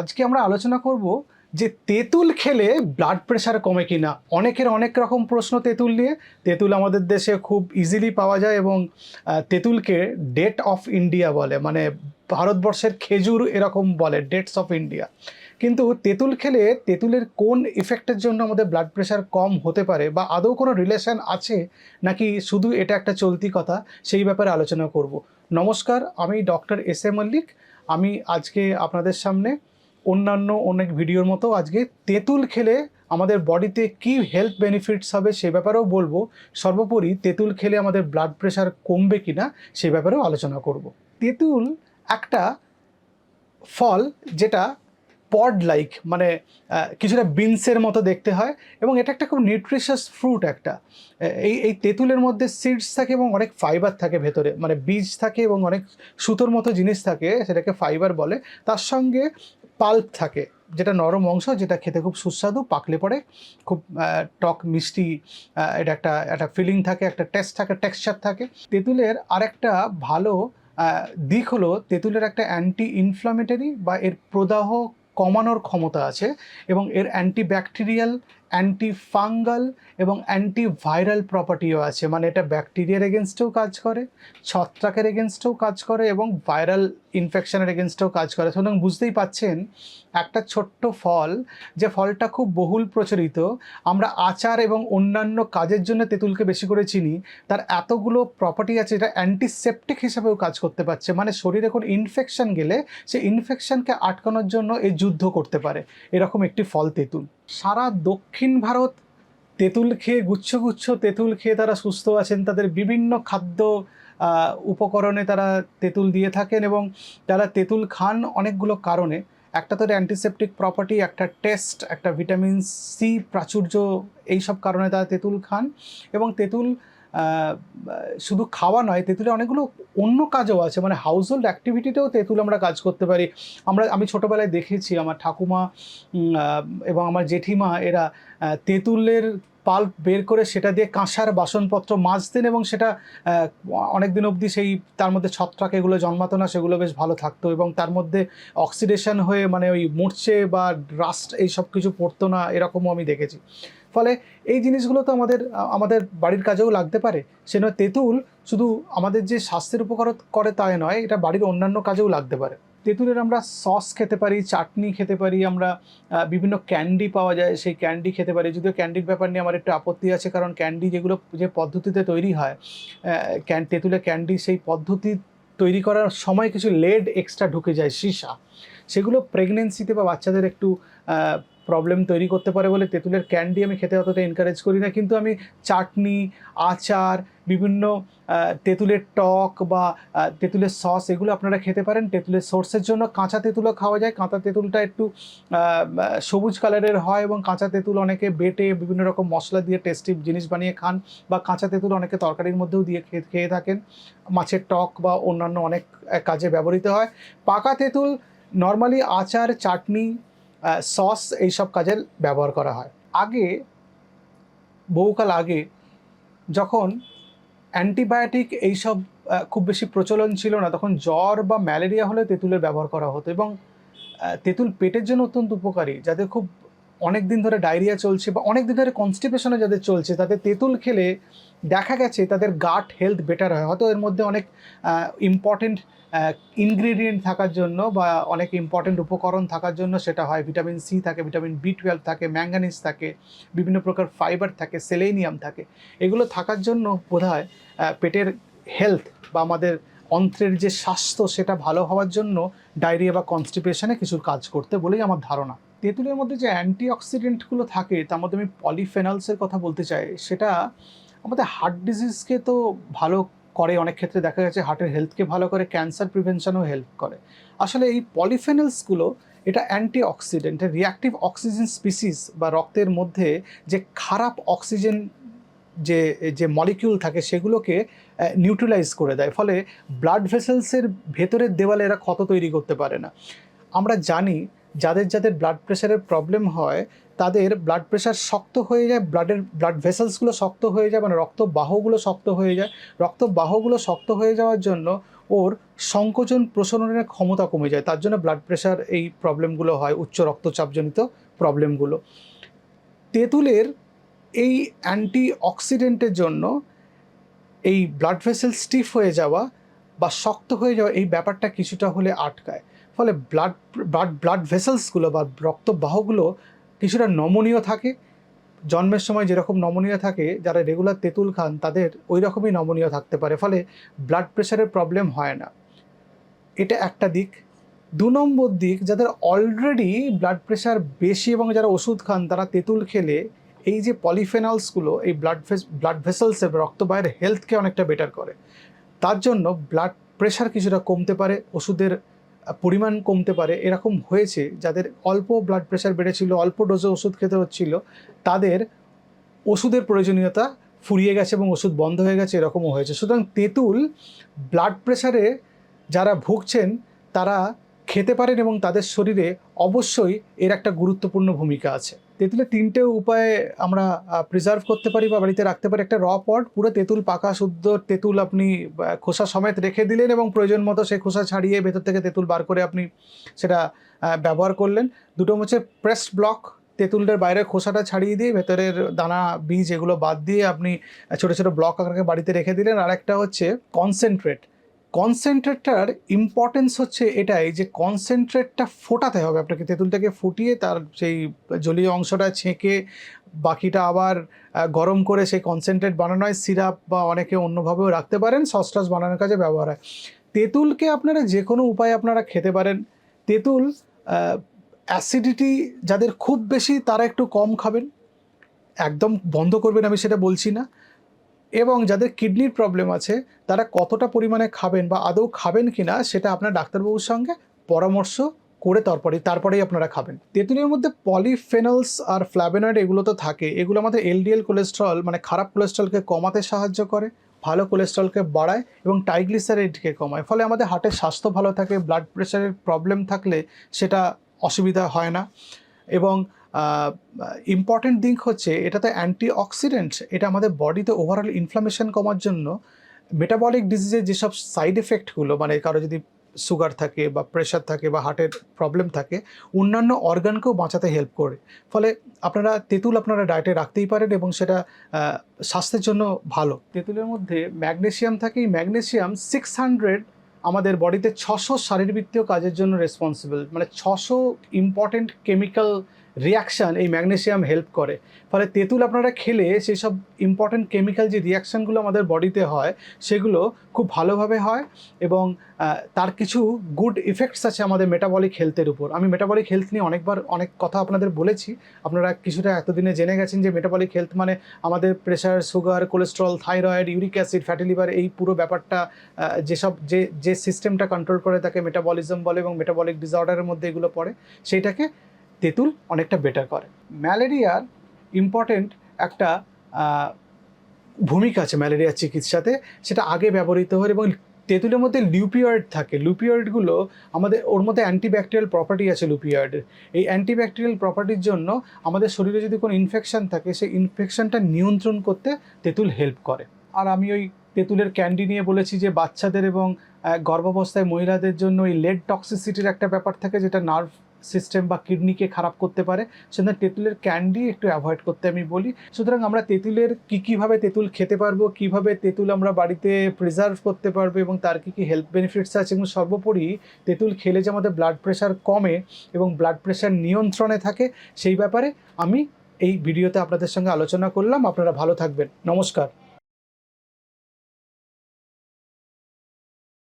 আজকে আমরা আলোচনা করব যে তেঁতুল খেলে ব্লাড প্রেশার কমে কিনা। অনেকের অনেক রকম প্রশ্ন তেঁতুল নিয়ে। তেঁতুল আমাদের দেশে খুব ইজিলি পাওয়া যায় এবং তেঁতুলকে ডেট অফ ইন্ডিয়া বলে, মানে ভারতবর্ষের খেজুর এরকম বলে, ডেটস অফ ইন্ডিয়া। কিন্তু তেঁতুল খেলে তেঁতুলের কোন ইফেক্টের জন্য আমাদের ব্লাড প্রেশার কম হতে পারে বা আদৌ কোনো রিলেশন আছে নাকি শুধু এটা একটা চলতি কথা, সেই ব্যাপারে আলোচনা করব। নমস্কার, আমি ডক্টর এস এ মল্লিক। আমি আজকে আপনাদের সামনে অন্যান্য অনেক ভিডিওর মতো আজকে তেঁতুল খেলে আমাদের বডিতে কী হেলথ বেনিফিটস হবে সে ব্যাপারেও বলবো। সর্বোপরি তেঁতুল খেলে আমাদের ব্লাড প্রেশার কমবে কিনা সে ব্যাপারেও আলোচনা করব। তেঁতুল একটা ফল যেটা পড লাইক, মানে কিছুটা বিনসের মতো দেখতে হয় এবং এটা একটা খুব নিউট্রিশাস ফ্রুট একটা। এই তেঁতুলের মধ্যে সিডস থাকে এবং অনেক ফাইবার থাকে ভেতরে, মানে বীজ থাকে এবং অনেক সুতোর মতো জিনিস থাকে, সেটাকে ফাইবার বলে। তার সঙ্গে পাল্প থাকে, যেটা নরম অংশ, যেটা খেতে খুব সুস্বাদু, পাকলে পরে খুব টক মিষ্টি, এটা একটা একটা ফিলিং থাকে, একটা টেস্ট থাকে, টেক্সচার থাকে। তেঁতুলের আরেকটা ভালো দিক হলো তেঁতুলের একটা অ্যান্টি ইনফ্লামেটরি বা এর প্রদাহ কমানোর ক্ষমতা আছে এবং এর অ্যান্টিব্যাকটেরিয়াল, অ্যান্টি ফাঙ্গাল এবং অ্যান্টিভাইরাল প্রপার্টিও আছে। মানে এটা ব্যাকটেরিয়ার এগেনস্টেও কাজ করে, ছত্রাকের এগেনস্টেও কাজ করে এবং ভাইরাল ইনফেকশনের এগেনস্টেও কাজ করে। সুতরাং বুঝতেই পাচ্ছেন, একটা ছোট্ট ফল, যে ফলটা খুব বহুল প্রচলিত, আমরা আচার এবং অন্যান্য কাজের জন্য তেঁতুলকে বেশি করে চিনি, তার এতগুলো প্রপার্টি আছে যেটা অ্যান্টিসেপটিক হিসাবেও কাজ করতে পারছে। মানে শরীরে কোনো ইনফেকশন গেলে সেই ইনফেকশনকে আটকানোর জন্য এই যুদ্ধ করতে পারে, এরকম একটি ফল তেঁতুল। সারা দক্ষিণ ভারত তেঁতুল খেয়ে, গুচ্ছ গুচ্ছ তেঁতুল খেয়ে তারা সুস্থ আছেন। তাদের বিভিন্ন খাদ্য উপকরণে তারা তেঁতুল দিয়ে থাকেন এবং তারা তেঁতুল খান অনেকগুলো কারণে। একটা তো অ্যান্টিসেপটিক প্রপার্টি, একটা টেস্ট, একটা ভিটামিন সি প্রাচুর্য, এইসব কারণে তারা তেঁতুল খান। এবং তেঁতুল শুধু খাওয়া নয়, তেঁতুলের অনেকগুলো অন্য কাজও আছে, মানে হাউস হোল্ড অ্যাক্টিভিটিতেও তেঁতুল আমরা কাজ করতে পারি। আমি ছোটোবেলায় দেখেছি আমার ঠাকুমা এবং আমার জেঠিমা এরা তেঁতুলের পাল্প বের করে সেটা দিয়ে কাঁসার বাসনপত্র মাজতেন এবং সেটা অনেক দিন অবধি সেই তার মধ্যে ছত্রাক এগুলো জন্মাতো না, সেগুলো বেশ ভালো থাকতো এবং তার মধ্যে অক্সিডেশন হয়ে মানে ওই মরচে বা রাস্ট এই সব কিছু পড়তো না, এরকমও আমি দেখেছি। ফলে এই জিনিসগুলো তো আমাদের বাড়ির কাজেও লাগতে পারে। সে নয়, তেঁতুল শুধু আমাদের যে স্বাস্থ্যের উপকার করে তাই নয়, এটা বাড়ির অন্যান্য কাজেও লাগতে পারে। তেঁতুলের আমরা সস খেতে পারি, চাটনি খেতে পারি, আমরা বিভিন্ন ক্যান্ডি পাওয়া যায়, সেই ক্যান্ডি খেতে পারি। যদিও ক্যান্ডির ব্যাপার নিয়ে আমার একটু আপত্তি আছে, কারণ ক্যান্ডি যেগুলো যে পদ্ধতিতে তৈরি হয়, তেঁতুলের ক্যান্ডি, সেই পদ্ধতি তৈরি করার সময় কিছু লেড এক্সট্রা ঢুকে যায়, সীসা, সেগুলো প্রেগনেন্সিতে বা বাচ্চাদের একটু প্রবলেম তৈরি করতে পারে বলে তেঁতুলের ক্যান্ডি আমি খেতে অতটা এনকারেজ করি না। কিন্তু আমি চাটনি, আচার, বিভিন্ন তেঁতুলের টক বা তেঁতুলের সস, এগুলো আপনারা খেতে পারেন। তেঁতুলের সোর্সের জন্য কাঁচা তেঁতুলও খাওয়া যায়। কাঁচা তেঁতুলটা একটু সবুজ কালারের হয় এবং কাঁচা তেঁতুল অনেকে বেটে বিভিন্ন রকম মশলা দিয়ে টেস্টি জিনিস বানিয়ে খান, বা কাঁচা তেঁতুল অনেকে তরকারির মধ্যেও দিয়ে খেয়ে থাকেন। মাছের টক বা অন্যান্য অনেক কাজে ব্যবহৃত হয়। পাকা তেঁতুল নর্মালি আচার, চাটনি, সস এইসব কাজে ব্যবহার করা হয়। আগে, বহুকাল আগে, যখন অ্যান্টিবায়োটিক এইসব খুব বেশি প্রচলন ছিল না, তখন জ্বর বা ম্যালেরিয়া হলে তেঁতুলের ব্যবহার করা হতো এবং তেঁতুল পেটের জন্য অত্যন্ত উপকারী। যাদের খুব অনেক দিন ধরে ডায়রিয়া চলছে বা অনেক দিন ধরে কনস্টিপেশনে যাদের চলছে, তাদের তেঁতুল খেলে দেখা গেছে তাদের গাট হেলথ বেটার হয়। হয়তো এর মধ্যে অনেক ইম্পর্টেন্ট ইনগ্রেডিয়েন্ট থাকার জন্য বা অনেক ইম্পর্টেন্ট উপকরণ থাকার জন্য সেটা হয়। ভিটামিন সি থাকে, ভিটামিন B12 থাকে, ম্যাঙ্গানিজ থাকে, বিভিন্ন প্রকার ফাইবার থাকে, সেলেনিয়াম থাকে। এগুলো থাকার জন্য বোধহয় পেটের হেলথ বা আমাদের অন্ত্রের যে স্বাস্থ্য সেটা ভালো হওয়ার জন্য ডায়রিয়া বা কনস্টিপেশনে কিছু কাজ করতে বলেই আমার ধারণা। তেঁতুলের মধ্যে যে অ্যান্টিঅক্সিডেন্টগুলো থাকে তার মধ্যে আমি পলিফেনলসের কথা বলতে চাই। সেটা আমাদের হার্ট ডিজিজকে তো ভালো করে, অনেক ক্ষেত্রে দেখা গেছে হার্টের হেলথকে ভালো করে, ক্যান্সার প্রিভেনশনেও হেল্প করে। আসলে এই পলিফেনলসগুলো এটা অ্যান্টিঅক্সিডেন্ট, রিঅ্যাক্টিভ অক্সিজেন স্পিসিস বা রক্তের মধ্যে যে খারাপ অক্সিজেন যে যে মলিকিউল থাকে সেগুলোকে নিউট্রালাইজ করে দেয়। ফলে ব্লাড ভেসেলসের ভেতরের দেওয়ালে এরা ক্ষত তৈরি করতে পারে না। আমরা জানি যাদের যাদের ব্লাড প্রেশারের প্রবলেম হয় তাদের ব্লাড প্রেশার শক্ত হয়ে যায়, ব্লাড ভেসেলসগুলো শক্ত হয়ে যায়, মানে রক্তবাহগুলো শক্ত হয়ে যায়। রক্তবাহগুলো শক্ত হয়ে যাওয়ার জন্য ওর সংকোচন প্রসারণের ক্ষমতা কমে যায়, তার জন্য ব্লাড প্রেশার এই প্রবলেমগুলো হয়, উচ্চ রক্তচাপজনিত প্রবলেমগুলো। তেঁতুলের এই অ্যান্টি অক্সিডেন্টের জন্য এই ব্লাড ভেসেল স্টিফ হয়ে যাওয়া বা শক্ত হয়ে যাওয়া এই ব্যাপারটা কিছুটা হলে আটকায়, ফলে ব্লাড ব্লাড ব্লাড ভেসেলসগুলো বা রক্তবাহগুলো কিছুটা নমনীয় থাকে। জন্মের সময় যেরকম নমনীয় থাকে, যারা রেগুলার তেঁতুল খান তাদের ওই রকমই নমনীয় থাকতে পারে, ফলে ব্লাড প্রেশারের প্রবলেম হয় না। এটা একটা দিক। ২ নম্বর দিক, যাদের অলরেডি ব্লাড প্রেশার বেশি এবং যারা ওষুধ খান তারা তেঁতুল খেলে এই যে পলিফেনলসগুলো এই ব্লাড ভেসেলসের রক্তবাহের হেলথকে অনেকটা বেটার করে। তার জন্য ব্লাড প্রেশার কিছুটা কমতে পারে, ওষুধের পরিমাণ কমতে পারে। এরকম হয়েছে যাদের অল্প ব্লাড প্রেশার বেড়েছিল, অল্প ডোজে ওষুধ খেতে হচ্ছিল, তাদের ওষুধের প্রয়োজনীয়তা ফুরিয়ে গেছে এবং ওষুধ বন্ধ হয়ে গেছে, এরকমও হয়েছে। সুতরাং তেঁতুল ব্লাড প্রেশারে যারা ভুগছেন তারা খেতে পারেন এবং তাদের শরীরে অবশ্যই এর একটা গুরুত্বপূর্ণ ভূমিকা আছে। তেঁতুলের ৩টে উপায়ে আমরা প্রিজার্ভ করতে পারি বা বাড়িতে রাখতে পারি। একটা র পট, পুরো তেঁতুল পাকা শুদ্ধ তেঁতুল আপনি খোসা সমেত রেখে দিলেন এবং প্রয়োজন মতো সেই খোসা ছাড়িয়ে ভেতর থেকে তেঁতুল বার করে আপনি সেটা ব্যবহার করলেন। দুটো হচ্ছে প্রেসড ব্লক, তেঁতুলটার বাইরের খোসাটা ছাড়িয়ে দিয়ে ভেতরের দানা বীজ এগুলো বাদ দিয়ে আপনি ছোটো ছোটো ব্লক আকারে বাড়িতে রেখে দিলেন। আর একটা হচ্ছে কনসেন্ট্রেট। কনসেন্ট্রেটটার ইম্পর্টেন্স হচ্ছে এটাই যে কনসেন্ট্রেটটা ফোটাতে হবে আপনাকে, তেঁতুলটাকে ফুটিয়ে তার সেই জলীয় অংশটা ছেঁকে বাকিটা আবার গরম করে সেই কনসেন্ট্রেট বানানো হয়। সিরাপ বা অনেকে অন্যভাবেও রাখতে পারেন, সস টস বানানোর কাজে ব্যবহার হয়। তেঁতুলকে আপনারা যে কোনো উপায়ে আপনারা খেতে পারেন। তেঁতুল অ্যাসিডিটি যাদের খুব বেশি তারা একটু কম খাবেন, একদম বন্ধ করবেন আমি সেটা বলছি না। এবং যাদের কিডনির প্রবলেম আছে তারা কতটা পরিমাণে খাবেন বা আদৌ খাবেন কি না সেটা আপনার ডাক্তারবাবুর সঙ্গে পরামর্শ করে তারপরেই আপনারা খাবেন। তেঁতুলের মধ্যে পলিফেনলস আর ফ্ল্যাভোনয়েড এগুলো তো থাকে, এগুলো আমাদের এলডিএল কোলেস্ট্রল মানে খারাপ কোলেস্ট্রলকে কমাতে সাহায্য করে, ভালো কোলেস্ট্রলকে বাড়ায় এবং ট্রাইগ্লিসারাইডকে কমায়। ফলে আমাদের হার্টের স্বাস্থ্য ভালো থাকে, ব্লাড প্রেশারের প্রবলেম থাকলে সেটা অসুবিধা হয় না। এবং ইম্পর্টেন্ট দিক হচ্ছে এটাতে অ্যান্টি অক্সিডেন্ট, এটা আমাদের বডিতে ওভারঅল ইনফ্লামেশন কমার জন্য, মেটাবলিক ডিজিজের যেসব সাইড এফেক্টগুলো মানে কারো যদি সুগার থাকে বা প্রেশার থাকে বা হার্টের প্রবলেম থাকে, অন্যান্য অর্গানকেও বাঁচাতে হেল্প করে। ফলে আপনারা তেঁতুল আপনারা ডায়েটে রাখতেই পারেন এবং সেটা স্বাস্থ্যের জন্য ভালো। তেঁতুলের মধ্যে ম্যাগনেসিয়াম থাকে, এই ম্যাগনেসিয়াম 600 আমাদের বডিতে 600 শারীরবৃত্তীয় কাজের জন্য রেসপন্সিবল, মানে 600 ইম্পর্টেন্ট কেমিক্যাল রিয়াকশান এই ম্যাগনেসিয়াম হেল্প করে। ফলে তেঁতুল আপনারা খেলে সেই সব ইম্পর্টেন্ট কেমিক্যাল যে রিয়াকশানগুলো আমাদের বডিতে হয় সেগুলো খুব ভালোভাবে হয় এবং তার কিছু গুড ইফেক্টস আছে আমাদের মেটাবলিক হেলথের উপর। আমি মেটাবলিক হেলথ নিয়ে অনেক কথা আপনাদের বলেছি, আপনারা কিছুটা এতদিনে জেনে গেছেন যে মেটাবলিক হেলথ মানে আমাদের pressure, sugar, cholesterol, thyroid, uric acid, fatty liver, এই পুরো ব্যাপারটা যে সিস্টেমটা কন্ট্রোল করে তাকে মেটাবলিজম বলে এবং মেটাবলিক ডিসঅর্ডারের মধ্যে এগুলো পড়ে, সেইটাকে তেঁতুল অনেকটা বেটার করে। ম্যালেরিয়ার ইম্পর্টেন্ট একটা ভূমিকা আছে ম্যালেরিয়ার চিকিৎসাতে, সেটা আগে ব্যবহৃত হয় এবং তেঁতুলের মধ্যে লিউপিয়েড থাকে। লিউপিয়েডগুলো আমাদের ওর মধ্যে অ্যান্টিব্যাকটেরিয়াল প্রপার্টি আছে লিউপিয়েডের। এই অ্যান্টিব্যাকটেরিয়াল প্রপার্টির জন্য আমাদের শরীরে যদি কোনো ইনফেকশন থাকে সেই ইনফেকশনটা নিয়ন্ত্রণ করতে তেঁতুল হেল্প করে। আর আমি ওই তেঁতুলের ক্যান্ডি নিয়ে বলেছি যে বাচ্চাদের এবং গর্ভাবস্থায় মহিলাদের জন্য এই লেড টক্সিসিটির একটা ব্যাপার থাকে যেটা নার্ভ সিস্টেম বা কিডনিকে খারাপ করতে পারে, সেজন্য তেঁতুলের ক্যান্ডি একটু অ্যাভয়েড করতে আমি বলি। সুতরাং আমরা তেঁতুলের কীভাবে তেঁতুল খেতে পারবো, কীভাবে তেঁতুল আমরা বাড়িতে প্রিজার্ভ করতে পারবো এবং তার কী হেলথ বেনিফিটস আছে, এবং সর্বোপরি তেঁতুল খেলে যে আমাদের ব্লাড প্রেশার কমে এবং ব্লাড প্রেশার নিয়ন্ত্রণে থাকে, সেই ব্যাপারে আমি এই ভিডিওতে আপনাদের সঙ্গে আলোচনা করলাম। আপনারা ভালো থাকবেন। নমস্কার।